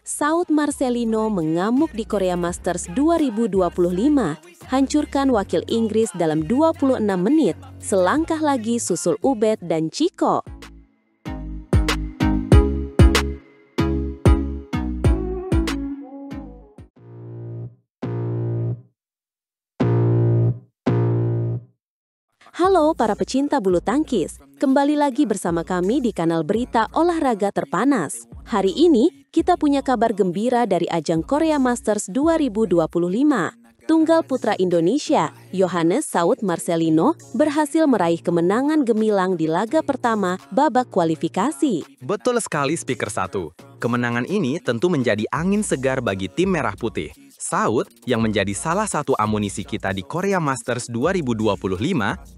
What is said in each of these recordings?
Saud Marcelino mengamuk di Korea Masters 2025, hancurkan wakil Inggris dalam 26 menit, selangkah lagi susul Ubed dan Chico. Halo para pecinta bulu tangkis, kembali lagi bersama kami di kanal berita olahraga terpanas. Hari ini, kita punya kabar gembira dari ajang Korea Masters 2025. Tunggal putra Indonesia, Yohannes Saud Marcelino, berhasil meraih kemenangan gemilang di laga pertama babak kualifikasi. Betul sekali Speaker 1. Kemenangan ini tentu menjadi angin segar bagi tim Merah Putih. Saud, yang menjadi salah satu amunisi kita di Korea Masters 2025,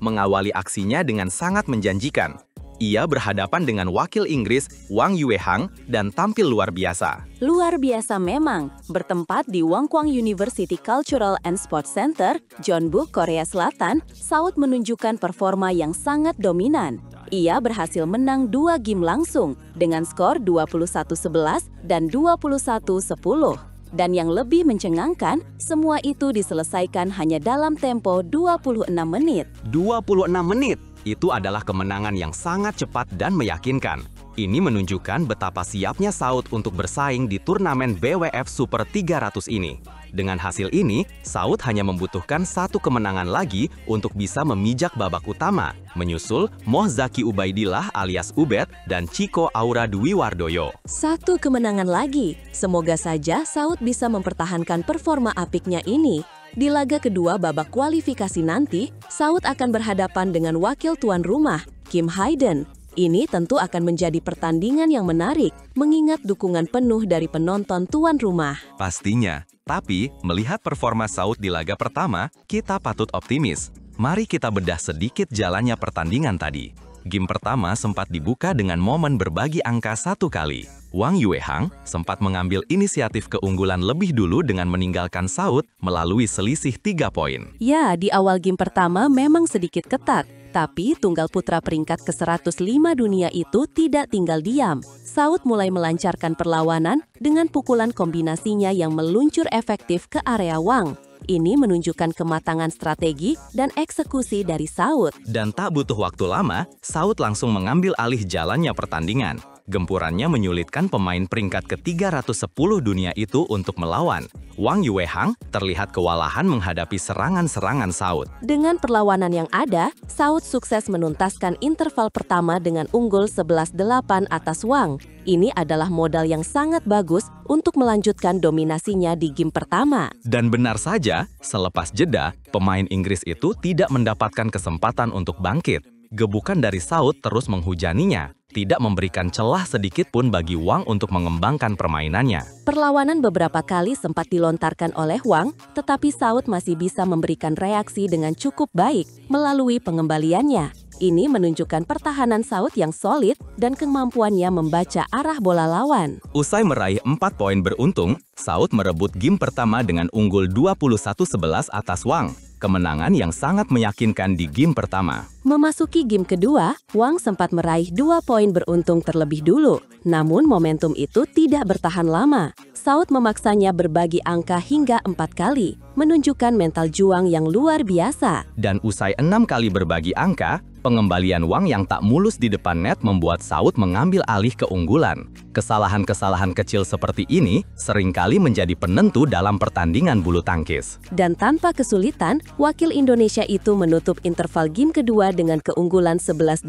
mengawali aksinya dengan sangat menjanjikan. Ia berhadapan dengan wakil Inggris Wang Yuehang dan tampil luar biasa. Luar biasa memang, bertempat di Wangkwang University Cultural and Sports Center, Jeonbuk, Korea Selatan, Saud menunjukkan performa yang sangat dominan. Ia berhasil menang 2 game langsung dengan skor 21-11 dan 21-10. Dan yang lebih mencengangkan, semua itu diselesaikan hanya dalam tempo 26 menit. 26 menit? Itu adalah kemenangan yang sangat cepat dan meyakinkan. Ini menunjukkan betapa siapnya Saud untuk bersaing di turnamen BWF Super 300 ini. Dengan hasil ini, Saud hanya membutuhkan 1 kemenangan lagi untuk bisa memijak babak utama, menyusul Moh Zaki Ubaidillah alias Ubed dan Chico Aura Dwi Wardoyo. 1 kemenangan lagi. Semoga saja Saud bisa mempertahankan performa apiknya ini. Di laga kedua babak kualifikasi nanti, Saud akan berhadapan dengan wakil tuan rumah, Kim Hae-deon. Ini tentu akan menjadi pertandingan yang menarik, mengingat dukungan penuh dari penonton tuan rumah. Pastinya, tapi melihat performa Saud di laga pertama, kita patut optimis. Mari kita bedah sedikit jalannya pertandingan tadi. Game pertama sempat dibuka dengan momen berbagi angka 1 kali. Wang Yuehang sempat mengambil inisiatif keunggulan lebih dulu dengan meninggalkan Saud melalui selisih 3 poin. Ya, di awal game pertama memang sedikit ketat, tapi tunggal putra peringkat ke-105 dunia itu tidak tinggal diam. Saud mulai melancarkan perlawanan dengan pukulan kombinasinya yang meluncur efektif ke area Wang. Ini menunjukkan kematangan strategi dan eksekusi dari Saud. Dan tak butuh waktu lama, Saud langsung mengambil alih jalannya pertandingan. Gempurannya menyulitkan pemain peringkat ke-310 dunia itu untuk melawan. Wang Yuehang terlihat kewalahan menghadapi serangan-serangan Saud. Dengan perlawanan yang ada, Saud sukses menuntaskan interval pertama dengan unggul 11-8 atas Wang. Ini adalah modal yang sangat bagus untuk melanjutkan dominasinya di game pertama. Dan benar saja, selepas jeda, pemain Inggris itu tidak mendapatkan kesempatan untuk bangkit. Gebukan dari Saud terus menghujaninya, tidak memberikan celah sedikit pun bagi Wang untuk mengembangkan permainannya. Perlawanan beberapa kali sempat dilontarkan oleh Wang, tetapi Saud masih bisa memberikan reaksi dengan cukup baik melalui pengembaliannya. Ini menunjukkan pertahanan Saud yang solid dan kemampuannya membaca arah bola lawan. Usai meraih 4 poin beruntung, Saud merebut game pertama dengan unggul 21-11 atas Wang. Kemenangan yang sangat meyakinkan di game pertama. Memasuki game kedua, Wang sempat meraih 2 poin beruntung terlebih dulu. Namun momentum itu tidak bertahan lama. Saud memaksanya berbagi angka hingga 4 kali, menunjukkan mental juang yang luar biasa. Dan usai 6 kali berbagi angka, pengembalian Wang yang tak mulus di depan net membuat Saud mengambil alih keunggulan. Kesalahan-kesalahan kecil seperti ini seringkali menjadi penentu dalam pertandingan bulu tangkis. Dan tanpa kesulitan, wakil Indonesia itu menutup interval game kedua dengan keunggulan 11-8.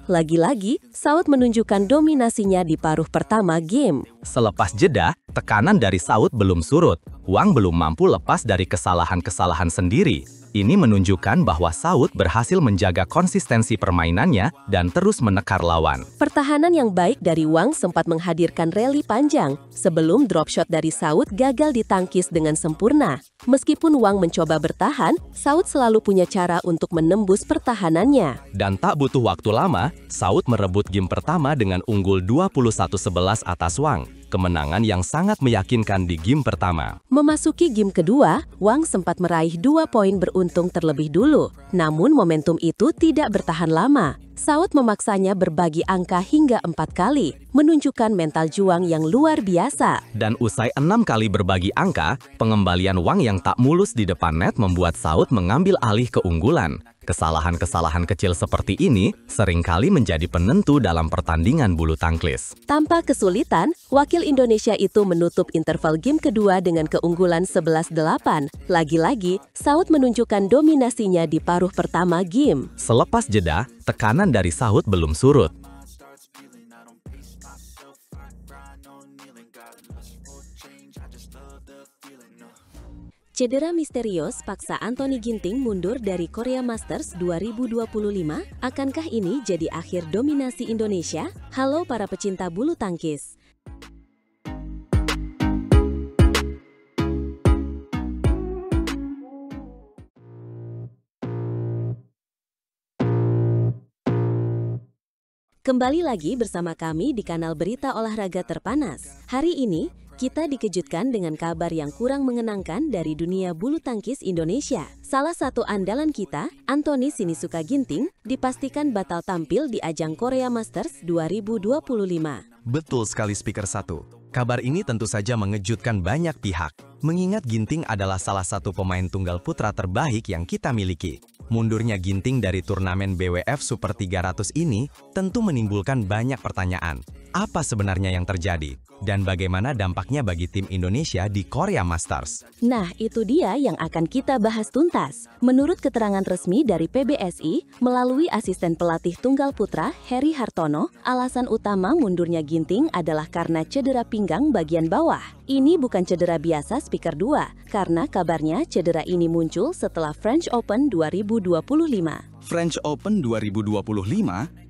Lagi-lagi, Saud menunjukkan dominasinya di paruh pertama game. Selepas jeda, tekanan dari Saud belum surut. Wang belum mampu lepas dari kesalahan-kesalahan sendiri. Ini menunjukkan bahwa Saud berhasil menjaga konsistensi permainannya dan terus menekar lawan. Pertahanan yang baik dari Wang sempat menghadirkan rally panjang sebelum drop shot dari Saud gagal ditangkis dengan sempurna. Meskipun Wang mencoba bertahan, Saud selalu punya cara untuk menembus pertahanannya. Dan tak butuh waktu lama, Saud merebut game pertama dengan unggul 21-11 atas Wang. kemenangan yang sangat meyakinkan di game pertama. Memasuki game kedua, Wang sempat meraih 2 poin beruntung terlebih dulu. Namun momentum itu tidak bertahan lama. Saud memaksanya berbagi angka hingga 4 kali, menunjukkan mental juang yang luar biasa. Dan usai 6 kali berbagi angka, pengembalian Wang yang tak mulus di depan net membuat Saud mengambil alih keunggulan. Kesalahan-kesalahan kecil seperti ini seringkali menjadi penentu dalam pertandingan bulu tangkis. Tanpa kesulitan, wakil Indonesia itu menutup interval game kedua dengan keunggulan 11-8. Lagi-lagi, Saud menunjukkan dominasinya di paruh pertama game. Selepas jeda, tekanan dari Saud belum surut. Cedera misterius paksa Anthony Ginting mundur dari Korea Masters 2025. Akankah ini jadi akhir dominasi Indonesia? Halo para pecinta bulu tangkis. Kembali lagi bersama kami di kanal Berita Olahraga Terpanas. Hari ini, kita dikejutkan dengan kabar yang kurang mengenangkan dari dunia bulu tangkis Indonesia. Salah satu andalan kita, Anthony Sinisuka Ginting, dipastikan batal tampil di ajang Korea Masters 2025. Betul sekali Speaker 1. Kabar ini tentu saja mengejutkan banyak pihak, mengingat Ginting adalah salah satu pemain tunggal putra terbaik yang kita miliki. Mundurnya Ginting dari turnamen BWF Super 300 ini tentu menimbulkan banyak pertanyaan. Apa sebenarnya yang terjadi? Dan bagaimana dampaknya bagi tim Indonesia di Korea Masters? Nah, itu dia yang akan kita bahas tuntas. Menurut keterangan resmi dari PBSI, melalui asisten pelatih tunggal putra, Heri Hartono, alasan utama mundurnya Ginting adalah karena cedera pinggang bagian bawah. Ini bukan cedera biasa Speaker 2, karena kabarnya cedera ini muncul setelah French Open 2025. French Open 2025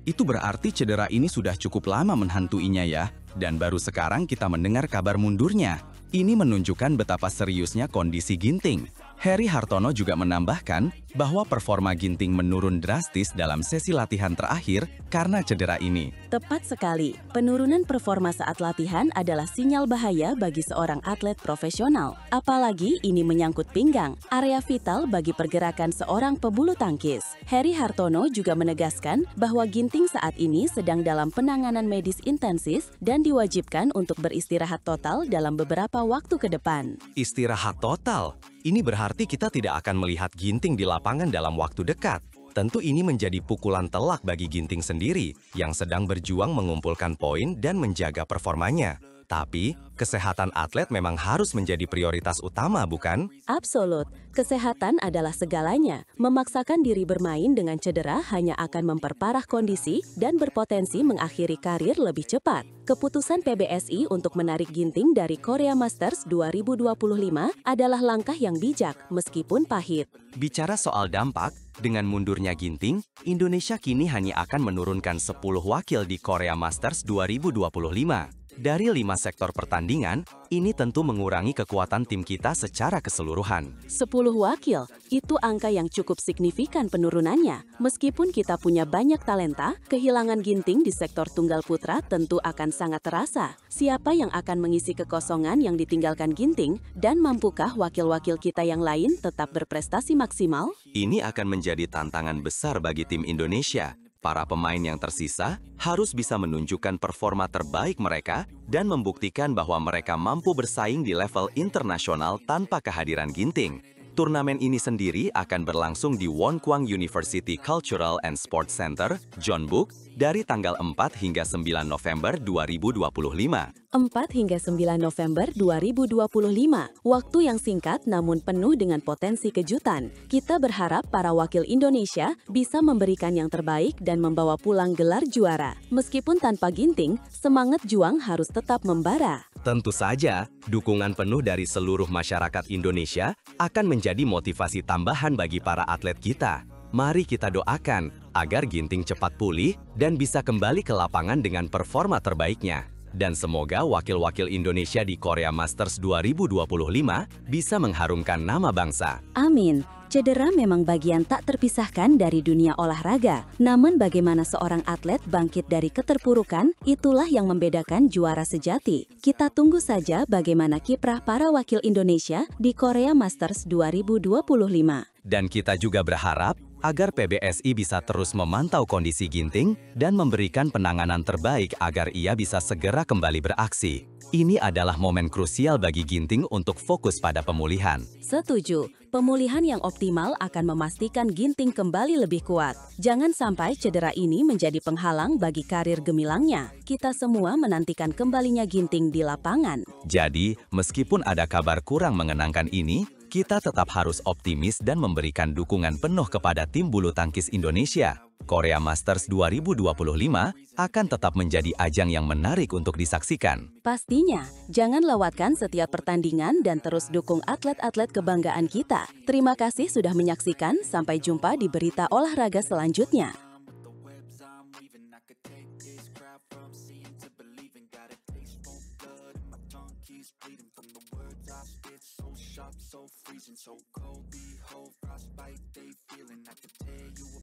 itu berarti cedera ini sudah cukup lama menghantuinya ya. Dan baru sekarang kita mendengar kabar mundurnya. Ini menunjukkan betapa seriusnya kondisi Ginting. Heri Hartono juga menambahkan bahwa performa Ginting menurun drastis dalam sesi latihan terakhir karena cedera ini. Tepat sekali, penurunan performa saat latihan adalah sinyal bahaya bagi seorang atlet profesional. Apalagi ini menyangkut pinggang, area vital bagi pergerakan seorang pebulu tangkis. Heri Hartono juga menegaskan bahwa Ginting saat ini sedang dalam penanganan medis intensif dan diwajibkan untuk beristirahat total dalam beberapa waktu ke depan. Istirahat total? Ini berarti kita tidak akan melihat Ginting di lapangan dalam waktu dekat. Tentu ini menjadi pukulan telak bagi Ginting sendiri yang sedang berjuang mengumpulkan poin dan menjaga performanya. Tapi, kesehatan atlet memang harus menjadi prioritas utama, bukan? Absolut. Kesehatan adalah segalanya. Memaksakan diri bermain dengan cedera hanya akan memperparah kondisi dan berpotensi mengakhiri karir lebih cepat. Keputusan PBSI untuk menarik Ginting dari Korea Masters 2025 adalah langkah yang bijak, meskipun pahit. Bicara soal dampak, dengan mundurnya Ginting, Indonesia kini hanya akan menurunkan 10 wakil di Korea Masters 2025. Dari 5 sektor pertandingan, ini tentu mengurangi kekuatan tim kita secara keseluruhan. 10 wakil, itu angka yang cukup signifikan penurunannya. Meskipun kita punya banyak talenta, kehilangan Ginting di sektor tunggal putra tentu akan sangat terasa. Siapa yang akan mengisi kekosongan yang ditinggalkan Ginting, dan mampukah wakil-wakil kita yang lain tetap berprestasi maksimal? Ini akan menjadi tantangan besar bagi tim Indonesia. Para pemain yang tersisa harus bisa menunjukkan performa terbaik mereka dan membuktikan bahwa mereka mampu bersaing di level internasional tanpa kehadiran Ginting. Turnamen ini sendiri akan berlangsung di Wonkwang University Cultural and Sports Center, Jeonbuk, dari tanggal 4 hingga 9 November 2025. 4 hingga 9 November 2025, waktu yang singkat namun penuh dengan potensi kejutan. Kita berharap para wakil Indonesia bisa memberikan yang terbaik dan membawa pulang gelar juara. Meskipun tanpa Ginting, semangat juang harus tetap membara. Tentu saja, dukungan penuh dari seluruh masyarakat Indonesia akan menjadi motivasi tambahan bagi para atlet kita. Mari kita doakan agar Ginting cepat pulih dan bisa kembali ke lapangan dengan performa terbaiknya. Dan semoga wakil-wakil Indonesia di Korea Masters 2025 bisa mengharumkan nama bangsa. Amin. Cedera memang bagian tak terpisahkan dari dunia olahraga. Namun bagaimana seorang atlet bangkit dari keterpurukan, itulah yang membedakan juara sejati. Kita tunggu saja bagaimana kiprah para wakil Indonesia di Korea Masters 2025. Dan kita juga berharap agar PBSI bisa terus memantau kondisi Ginting dan memberikan penanganan terbaik agar ia bisa segera kembali beraksi. Ini adalah momen krusial bagi Ginting untuk fokus pada pemulihan. Setuju, pemulihan yang optimal akan memastikan Ginting kembali lebih kuat. Jangan sampai cedera ini menjadi penghalang bagi karir gemilangnya. Kita semua menantikan kembalinya Ginting di lapangan. Jadi, meskipun ada kabar kurang mengenangkan ini, kita tetap harus optimis dan memberikan dukungan penuh kepada tim bulu tangkis Indonesia. Korea Masters 2025 akan tetap menjadi ajang yang menarik untuk disaksikan. Pastinya, jangan lewatkan setiap pertandingan dan terus dukung atlet-atlet kebanggaan kita. Terima kasih sudah menyaksikan, sampai jumpa di berita olahraga selanjutnya.